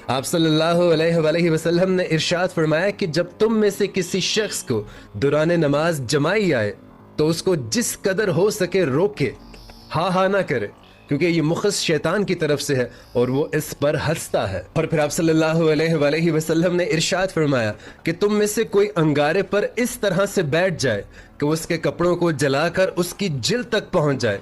آپ صلی اللہ علیہ وآلہ وسلم نے ارشاد فرمایا کہ جب تم میں سے کسی شخص کو دوران نماز جمائی آئے تو اس کو جس قدر ہو سکے روکے، ہاں نہ کرے، کیونکہ یہ مخص شیطان کی طرف سے ہے اور وہ اس پر ہنستا ہے۔ اور پھر آپ صلی اللہ علیہ وآلہ وسلم نے ارشاد فرمایا کہ تم میں سے کوئی انگارے پر اس طرح سے بیٹھ جائے کہ اس کے کپڑوں کو جلا کر اس کی جلد تک پہنچ جائے،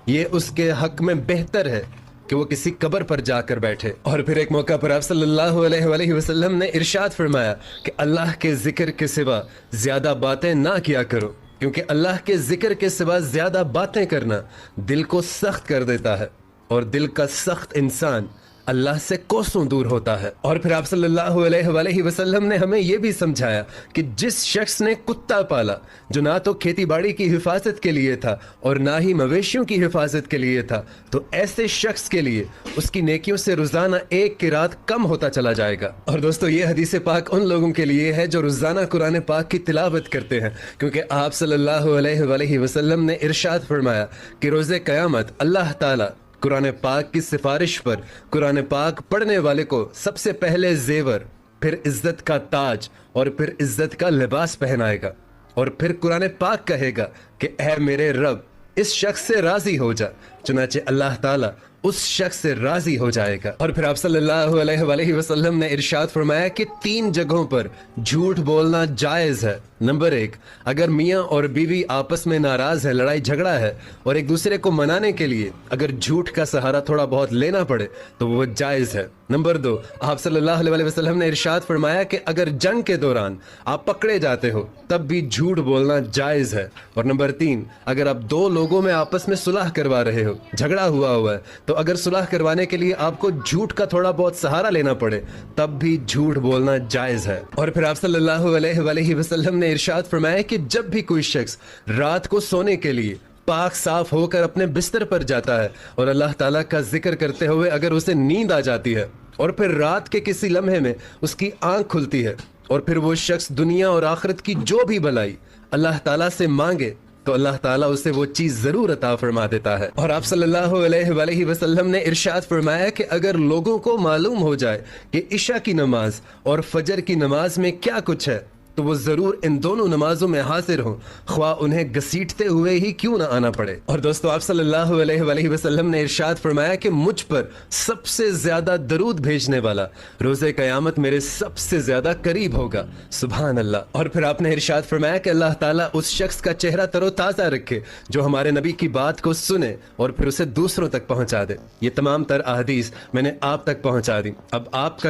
یہ اس کے حق میں بہتر ہے کہ وہ کسی قبر پر جا کر بیٹھے۔ اور پھر ایک موقع پر آپ صلی اللہ علیہ وآلہ وسلم نے ارشاد فرمایا کہ اللہ کے ذکر کے سوا زیادہ باتیں نہ کیا کرو، کیونکہ اللہ کے ذکر کے سوا زیادہ باتیں کرنا دل کو سخت کر دیتا ہے، اور دل کا سخت انسان اللہ سے کوسوں دور ہوتا ہے۔ اور پھر آپ صلی اللہ علیہ وآلہ وسلم نے ہمیں یہ بھی سمجھایا کہ جس شخص نے کتا پالا جو نہ تو کھیتی باڑی کی حفاظت کے لیے تھا اور نہ ہی مویشیوں کی حفاظت کے لیے تھا، تو ایسے شخص کے لیے اس کی نیکیوں سے روزانہ ایک قرات کم ہوتا چلا جائے گا۔ اور دوستو، یہ حدیث پاک ان لوگوں کے لیے ہے جو روزانہ قرآن پاک کی تلاوت کرتے ہیں، کیونکہ آپ صلی اللہ علیہ وآلہ وسلم نے ارشاد فرمایا کہ روز قیامت اللہ تعالی قرآن پاک کی سفارش پر قرآن پاک پڑھنے والے کو سب سے پہلے زیور، پھر عزت کا تاج اور پھر عزت کا لباس پہنائے گا، اور پھر قرآن پاک کہے گا کہ اے میرے رب اس شخص سے راضی ہو جا، چنانچہ اللہ تعالیٰ اس شخص سے راضی ہو جائے گا۔ اور پھر آپ صلی اللہ علیہ وآلہ وسلم نے ارشاد فرمایا کہ 3 جگہوں پر جھوٹ بولنا جائز ہے۔ نمبر 1، اگر میاں اور بیوی آپس میں ناراض ہے، لڑائی جھگڑا ہے، اور ایک دوسرے کو منانے کے لیے اگر جھوٹ کا سہارا تھوڑا بہت لینا پڑے تو وہ جائز ہے۔ نمبر 2، آپ صلی اللہ علیہ وسلم نے ارشاد فرمایا کہ اگر جنگ کے دوران آپ پکڑے جاتے ہو تب بھی جھوٹ بولنا جائز ہے۔ اور نمبر 3، اگر آپ 2 لوگوں میں آپس میں صلح کروا رہے ہو، جھگڑا ہوا ہے، تو اگر صلح کروانے کے لیے آپ کو جھوٹ کا تھوڑا بہت سہارا لینا پڑے تب بھی جھوٹ بولنا جائز ہے۔ اور پھر آپ صلی اللہ علیہ وآلہ وسلم نے ارشاد فرمایا کہ جب بھی کوئی شخص رات کو سونے کے لیے پاک صاف ہو کر اپنے بستر پر جاتا ہے اور اللہ تعالیٰ کا ذکر کرتے ہوئے اگر اسے نیند آ جاتی ہے، اور پھر رات کے کسی لمحے میں اس کی آنکھ کھلتی ہے، اور پھر وہ شخص دنیا اور آخرت کی جو بھی بھلائی اللہ تعالیٰ سے مانگے تو اللہ تعالیٰ اسے وہ چیز ضرور عطا فرما دیتا ہے۔ اور آپ صلی اللہ علیہ وآلہ وسلم نے ارشاد فرمایا کہ اگر لوگوں کو معلوم ہو جائے کہ عشاء کی نماز اور فجر کی نماز میں کیا کچھ ہے تو وہ ضرور ان دونوں نمازوں میں حاضر ہوں، خواہ انہیں گھسیٹتے ہوئے ہی کیوں نہ آنا پڑے۔ اور دوستو، آپ صلی اللہ علیہ وآلہ وسلم نے ارشاد فرمایا کہ مجھ پر سب سے زیادہ درود بھیجنے والا روز قیامت میرے سب سے زیادہ قریب ہوگا۔ سبحان اللہ۔ اور پھر آپ نے ارشاد فرمایا کہ اللہ تعالیٰ اس شخص کا چہرہ تر و تازہ رکھے جو ہمارے نبی کی بات کو سنے اور پھر اسے دوسروں تک پہنچا دے۔ یہ تمام تر احادیث میں نے آپ تک پہنچا دی۔ اب آپ کا